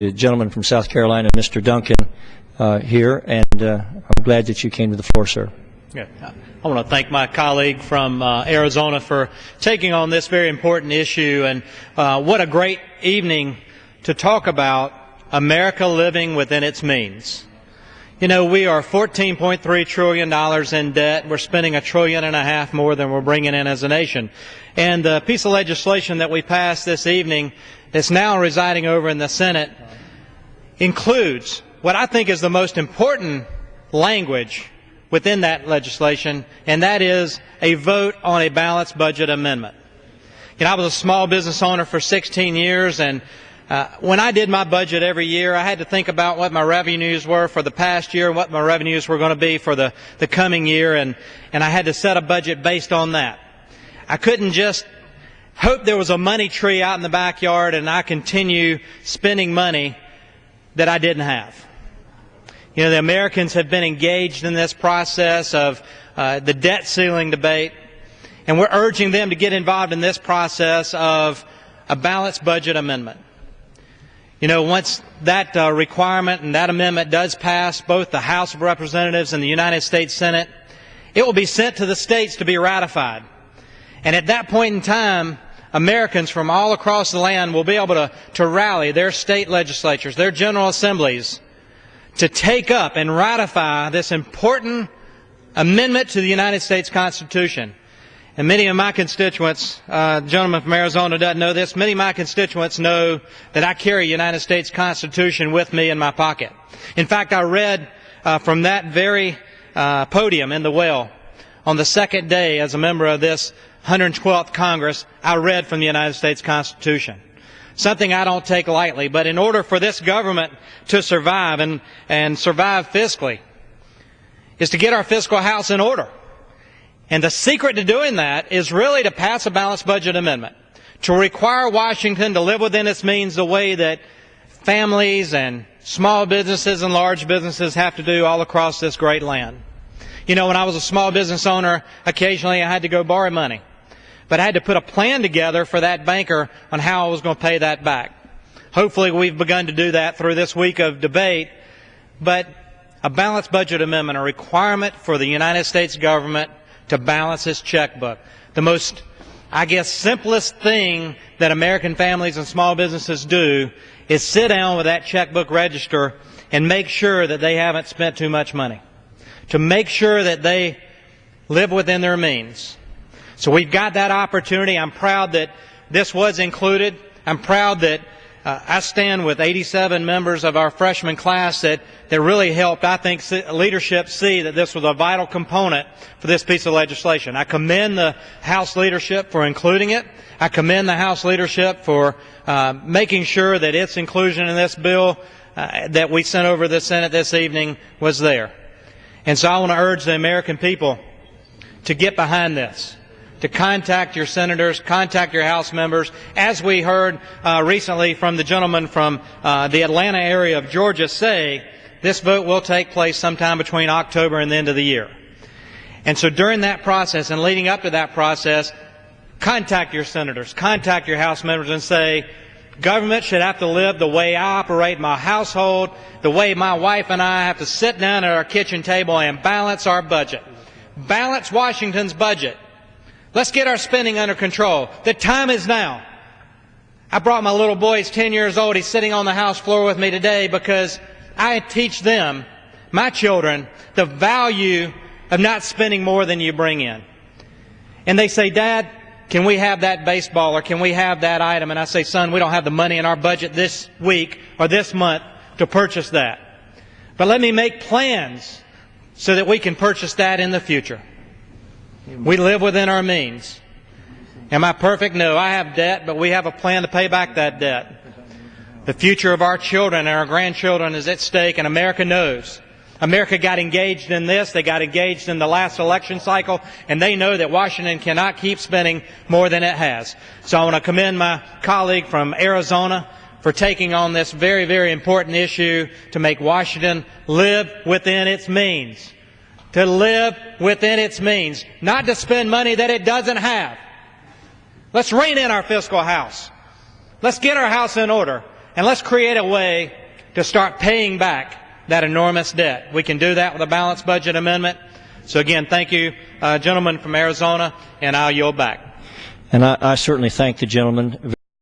The gentleman from South Carolina, Mr. Duncan, here, and I'm glad that you came to the floor, sir. Yeah. I want to thank my colleague from Arizona for taking on this very important issue, and what a great evening to talk about America living within its means. You know, we are $14.3 trillion in debt. We're spending $1.5 trillion more than we're bringing in as a nation. And the piece of legislation that we passed this evening that's now residing over in the Senate includes what I think is the most important language within that legislation, and that is a vote on a balanced budget amendment. You know, I was a small business owner for 16 years, and when I did my budget every year, I had to think about what my revenues were for the past year and what my revenues were going to be for the coming year, and I had to set a budget based on that. I couldn't just hope there was a money tree out in the backyard and I continue spending money that I didn't have. You know, the Americans have been engaged in this process of the debt ceiling debate, and we're urging them to get involved in this process of a balanced budget amendment. You know, once that requirement and that amendment does pass both the House of Representatives and the United States Senate, it will be sent to the states to be ratified. And at that point in time, Americans from all across the land will be able to rally their state legislatures, their general assemblies, to take up and ratify this important amendment to the United States Constitution. And many of my constituents, the gentleman from Arizona doesn't know this, many of my constituents know that I carry a United States Constitution with me in my pocket. In fact, I read from that very podium in the well on the second day as a member of this 112th Congress, I read from the United States Constitution. Something I don't take lightly, but in order for this government to survive and survive fiscally is to get our fiscal house in order. And the secret to doing that is really to pass a balanced budget amendment, to require Washington to live within its means the way that families and small businesses and large businesses have to do all across this great land. You know, when I was a small business owner, occasionally I had to go borrow money. But I had to put a plan together for that banker on how I was going to pay that back. Hopefully we've begun to do that through this week of debate. But a balanced budget amendment, a requirement for the United States government to balance its checkbook. The most, I guess, simplest thing that American families and small businesses do is sit down with that checkbook register and make sure that they haven't spent too much money, to make sure that they live within their means. So we've got that opportunity. I'm proud that this was included. I'm proud that I stand with 87 members of our freshman class that really helped, I think, leadership see that this was a vital component for this piece of legislation. I commend the House leadership for including it. I commend the House leadership for making sure that its inclusion in this bill that we sent over to the Senate this evening was there. And so I want to urge the American people to get behind this, to contact your senators, contact your House members. As we heard recently from the gentleman from the Atlanta area of Georgia say, this vote will take place sometime between October and the end of the year. And so during that process and leading up to that process, contact your senators, contact your House members and say, government should have to live the way I operate my household, the way my wife and I have to sit down at our kitchen table and balance our budget. Balance Washington's budget. Let's get our spending under control. The time is now. I brought my little boy, he's 10 years old. He's sitting on the House floor with me today because I teach them, my children, the value of not spending more than you bring in. And they say, Dad, can we have that baseball or can we have that item? And I say, son, we don't have the money in our budget this week or this month to purchase that. But let me make plans so that we can purchase that in the future. We live within our means. Am I perfect? No. I have debt, but we have a plan to pay back that debt. The future of our children and our grandchildren is at stake, and America knows. America got engaged in this. They got engaged in the last election cycle, and they know that Washington cannot keep spending more than it has. So I want to commend my colleague from Arizona for taking on this very, very important issue to make Washington live within its means. To live within its means, not to spend money that it doesn't have. Let's rein in our fiscal house. Let's get our house in order. and let's create a way to start paying back that enormous debt. We can do that with a balanced budget amendment. So again, thank you, gentlemen from Arizona, and I'll yield back. And I certainly thank the gentleman.